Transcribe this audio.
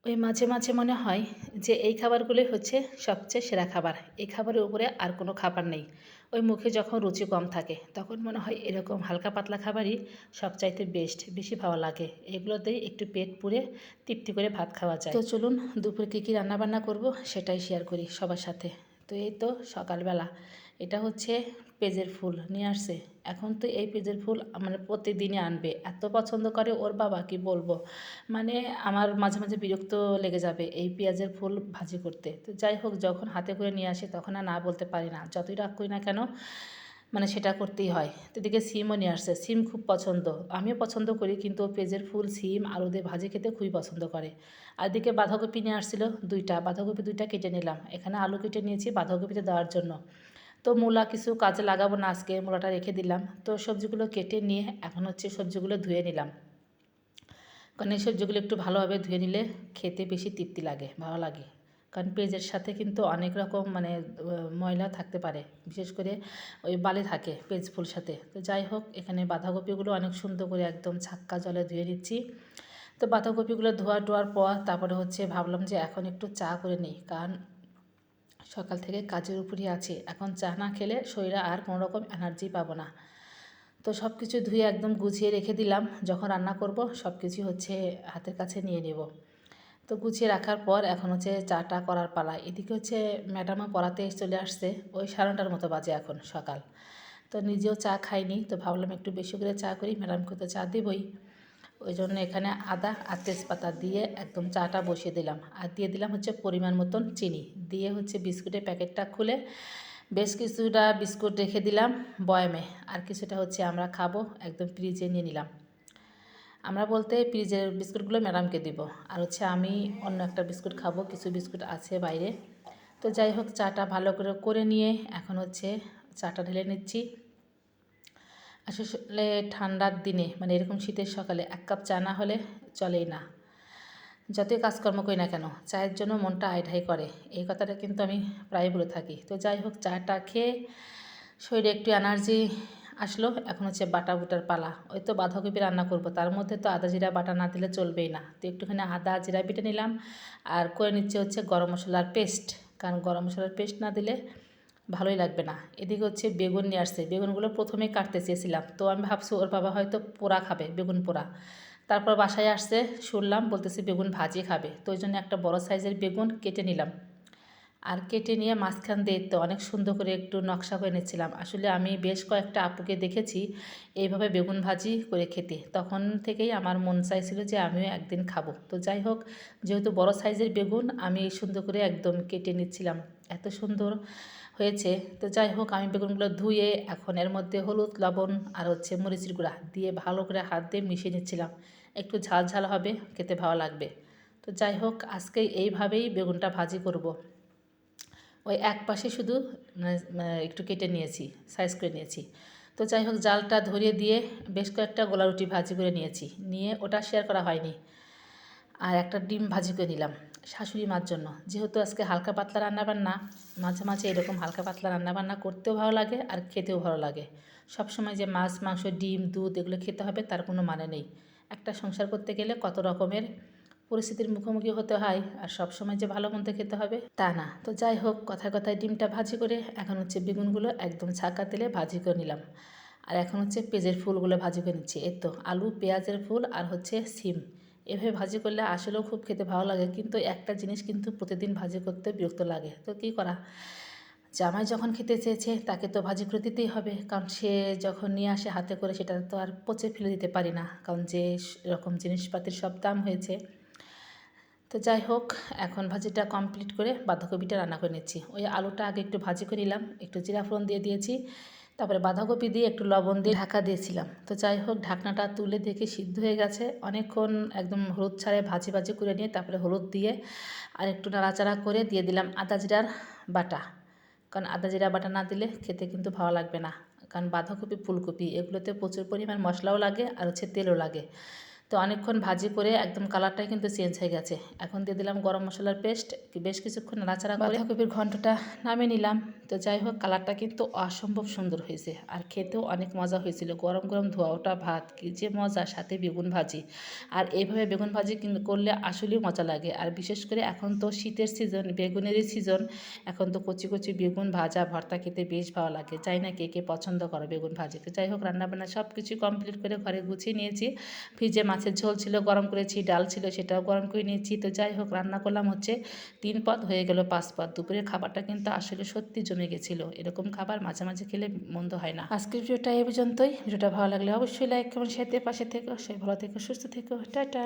ওই মাঝে, মাঝে মনে হয় যে এই খাবারগুলোই হচ্ছে সবচেয়ে সেরা খাবার। এই খাবারের উপরে আর কোনো খাবার নেই। ওই মুখে যখন রুচি কম থাকে তখন মনে হয় এরকম হালকা পাতলা খাবারই সবচাইতে বেস্ট, বেশি ভালো লাগে। এগুলোতেই একটু পেট পুরে তৃপ্তি করে ভাত খাওয়া যায়। তো চলুন দুপুরে কী রান্নাবান্না করব সেটাই শেয়ার করি সবার সাথে। তো এই তো সকালবেলা এটা হচ্ছে পেঁয়াজের ফুল নিয়ে আসছে। এখন তো এই পেঁয়াজের ফুল মানে প্রতিদিনই আনবে, এত পছন্দ করে ওর বাবা কি বলবো। মানে আমার মাঝে মাঝে বিরক্ত লেগে যাবে এই পেঁয়াজের ফুল ভাজি করতে। তো যাই হোক, যখন হাতে করে নিয়ে আসে তখন আর না বলতে পারি না, যতই রাগ করি না কেন মানে সেটা করতেই হয়। তো এদিকে সিমও নিয়ে আসছে, সিম খুব পছন্দ, আমিও পছন্দ করি, কিন্তু পেঁয়াজের ফুল সিম আলু দিয়ে ভাজি খেতে খুবই পছন্দ করে। আর এদিকে বাঁধাকপি নিয়ে আসছিল দুইটা, বাঁধাকপি দুইটা কেটে নিলাম, এখানে আলু কেটে নিয়েছি বাঁধাকপিতে দেওয়ার জন্য। তো মূলা কিছু কাজে লাগাবো না আজকে, মূলাটা রেখে দিলাম। তো সবজিগুলো কেটে নিয়ে এখন হচ্ছে সবজিগুলো ধুয়ে নিলাম, কারণ এই সবজিগুলো একটু ভালোভাবে ধুয়ে নিলে খেতে বেশি তৃপ্তি লাগে, ভালো লাগে। কারণ পেঁয়াজের সাথে কিন্তু অনেক রকম মানে ময়লা থাকতে পারে, বিশেষ করে ওই বালি থাকে পেঁয়াজ ফুল সাথে। তো যাই হোক, এখানে বাঁধাকপিগুলো অনেক সুন্দর করে একদম ছাক্কা জলে ধুয়ে নিচ্ছি। তো বাঁধাকপিগুলো ধোয়া টোয়ার পর তারপরে হচ্ছে ভাবলাম যে এখন একটু চা করে নিই, কারণ সকাল থেকে কাজের উপরই আছি, এখন চা না খেলে শরীরে আর কোনো রকম এনার্জি পাবো না। তো সব কিছু ধুয়ে একদম গুছিয়ে রেখে দিলাম, যখন রান্না করব সব কিছু হচ্ছে হাতের কাছে নিয়ে নেব। তো গুছিয়ে রাখার পর এখন হচ্ছে চাটা করার পালা। এদিকে হচ্ছে ম্যাডামও পড়াতে চলে আসছে, ওই 9:30টার মতো বাজে এখন সকাল। তো নিজেও চা খাইনি, তো ভাবলাম একটু বেশি করে চা করি, ম্যাডামকে তো চা দিবই। ওই জন্য এখানে আদা আর তেজপাতা দিয়ে একদম চাটা বসিয়ে দিলাম, আর দিয়ে দিলাম হচ্ছে পরিমাণ মতন চিনি, দিয়ে হচ্ছে বিস্কুটের প্যাকেটটা খুলে বেশ কিছুটা বিস্কুট রেখে দিলাম বয়ামে, আর কিছুটা হচ্ছে আমরা খাবো, একদম ফ্রিজে নিয়ে নিলাম। আমরা বলতে ফ্রিজের বিস্কুটগুলো ম্যাডামকে দিব, আর হচ্ছে আমি অন্য একটা বিস্কুট খাবো, কিছু বিস্কুট আছে বাইরে। তো যাই হোক, চাটা ভালো করে করে নিয়ে এখন হচ্ছে চাটা ঢেলে নিচ্ছি। আসলে ঠান্ডার দিনে মানে এরকম শীতের সকালে 1 কাপ চা না হলে চলেই না, যতই কাজকর্ম করি না কেন চায়ের জন্য মনটা আইঢাই করে, এই কথাটা কিন্তু আমি প্রায় বলে থাকি। তো যাই হোক, চাটা খেয়ে শরীরে একটু এনার্জি আসলো, এখন হচ্ছে বাটা বুটার পালা। ওই তো বাঁধাকপি রান্না করব, তার মধ্যে তো আদা জিরা বাটা না দিলে চলবেই না। তো একটুখানি আদা জিরা বেটে নিলাম, আর করে নিচ্ছে হচ্ছে গরম মশলার পেস্ট, কারণ গরম মশলার পেস্ট না দিলে ভালোই লাগবে না। এদিকে হচ্ছে বেগুন নিয়ে আসছে, বেগুনগুলো প্রথমেই কাটতে চেয়েছিলাম, তো আমি ভাবছি ওর বাবা হয়তো পোড়া খাবে, বেগুন পোড়া। তারপর বাসায় আসছে শুনলাম বলতেছে বেগুন ভাজি খাবে, তো ওই জন্য একটা বড় সাইজের বেগুন কেটে নিলাম। আর কেটে নিয়ে মাঝখান দিয়ে তো অনেক সুন্দর করে একটু নকশা করে নিচ্ছিলাম। আসলে আমি বেশ কয়েকটা আপুকে দেখেছি এইভাবে বেগুন ভাজি করে খেতে, তখন থেকেই আমার মন চাইছিল যে আমিও একদিন খাবো। তো যাই হোক, যেহেতু বড় সাইজের বেগুন আমি সুন্দর করে একদম কেটে নিচ্ছিলাম, এত সুন্দর হয়েছে। তো যাই হোক, আমি বেগুনগুলো ধুয়ে এখন এর মধ্যে হলুদ লবণ আর হচ্ছে মরিচের গুঁড়া দিয়ে ভালো করে হাত দিয়ে মিশিয়ে নিচ্ছিলাম, একটু ঝাল ঝাল হবে, খেতে ভালো লাগবে। তো যাই হোক, আজকে এইভাবেই বেগুনটা ভাজি করব। ওই এক পাশে শুধু একটু কেটে নিয়েছি, সাইজ করে নিয়েছি। তো যাই হোক, জালটা ধরিয়ে দিয়ে বেশ কয়েকটা গোলা রুটি ভাজি করে নিয়েছি, নিয়ে ওটা শেয়ার করা হয়নি। আর একটা ডিম ভাজি করে নিলাম শাশুড়ি মার জন্য, যেহেতু আজকে হালকা পাতলা রান্নাবান্না, মাঝে মাঝে এরকম হালকা পাতলা রান্নাবান্না করতেও ভালো লাগে আর খেতেও ভালো লাগে। সব সময় যে মাছ মাংস ডিম দুধ এগুলো খেতে হবে তার কোনো মানে নেই। একটা সংসার করতে গেলে কত রকমের পরিস্থিতির মুখোমুখি হতে হয়, আর সব সময় যে ভালো মন্দ খেতে হবে তা না। তো যাই হোক, কথায় কথায় ডিমটা ভাজি করে এখন হচ্ছে বেগুনগুলো একদম ছাকা তেলে ভাজি করে নিলাম, আর এখন হচ্ছে পেঁয়াজের ফুলগুলো ভাজি করে নিচ্ছি। এই তো আলু পেঁয়াজের ফুল আর হচ্ছে সিম, এভাবে ভাজি করলে আসলেও খুব খেতে ভালো লাগে, কিন্তু একটা জিনিস কিন্তু প্রতিদিন ভাজি করতে বিরক্ত লাগে। তো কী করা, জামাই যখন খেতে চেয়েছে তাকে তো ভাজি করে দিতেই হবে, কারণ সে যখন নিয়ে আসে হাতে করে সেটা তো আর পচে ফেলে দিতে পারি না, কারণ যে রকম জিনিসপাতির সব দাম হয়েছে। তো যাই হোক, এখন ভাজিটা কমপ্লিট করে বাঁধাকপিটা রান্না করে নিচ্ছি। ওই আলুটা আগে একটু ভাজি করে নিলাম, একটু জিরা ফোড়ন দিয়ে দিয়েছি, তারপরে বাঁধাকপি দিয়ে একটু লবণ দিয়ে ঢাকা দিয়েছিলাম। তো যাই হোক, ঢাকনাটা তুলে দেখে সিদ্ধ হয়ে গেছে অনেকক্ষণ, একদম হলুদ ছাড়ে ভাজি ভাজি করে নিয়ে তারপরে হলুদ দিয়ে আর একটু নাড়াচাড়া করে দিয়ে দিলাম আদা জিরার বাটা, কারণ আদা জিরা বাটা না দিলে খেতে কিন্তু ভালো লাগবে না, কারণ বাঁধাকপি ফুলকপি এগুলোতে প্রচুর পরিমাণ মশলাও লাগে আর হচ্ছে তেলও লাগে। তো অনেকক্ষণ ভাজি করে একদম কালারটাই কিন্তু চেঞ্জ হয়ে গেছে। এখন দিয়ে দিলাম গরম মশলার পেস্ট, বেশ কিছুক্ষণ নাড়াচাড়া করে বাঁধাকপির ঘন্টটা নামিয়ে নিলাম। তো যাই হোক, কালারটা কিন্তু অসম্ভব সুন্দর হয়েছে আর খেতেও অনেক মজা হয়েছিল। গরম গরম ধোয়া ওঠা ভাত, কী যে মজা, সাথে বেগুন ভাজি। আর এইভাবে বেগুন ভাজি করলে আসলেই মজা লাগে। আর বিশেষ করে এখন তো শীতের সিজন, বেগুনেরই সিজন। এখন তো কচি কচি বেগুন ভাজা ভর্তা খেতে বেশ ভালো লাগে। চাই না কে কে পছন্দ করো বেগুন ভাজি। তো যাই হোক, রান্নাবান্না সব কিছু কমপ্লিট করে ঘরে গুছিয়ে নিয়েছি। ফ্রিজে মাছের ঝোল ছিল, গরম করেছি, ডাল ছিল, সেটাও গরম করে নিয়েছি। তো যাই হোক, রান্না করলাম হচ্ছে 3 পদ, হয়ে গেল 5 পদ। দুপুরের খাবারটা কিন্তু আসলে সত্যি জমে গেছিলো। এরকম খাবার মাঝে মাঝে খেলে মন্দ হয় না। আজকের ভিডিওটা এই পর্যন্তই। ভিডিওটা ভালো লাগলে অবশ্যই লাইক কমেন্ট শেয়ার দিয়ে পাশে থেকো। সবাই ভালো থেকো, সুস্থ থেকো, টাটা।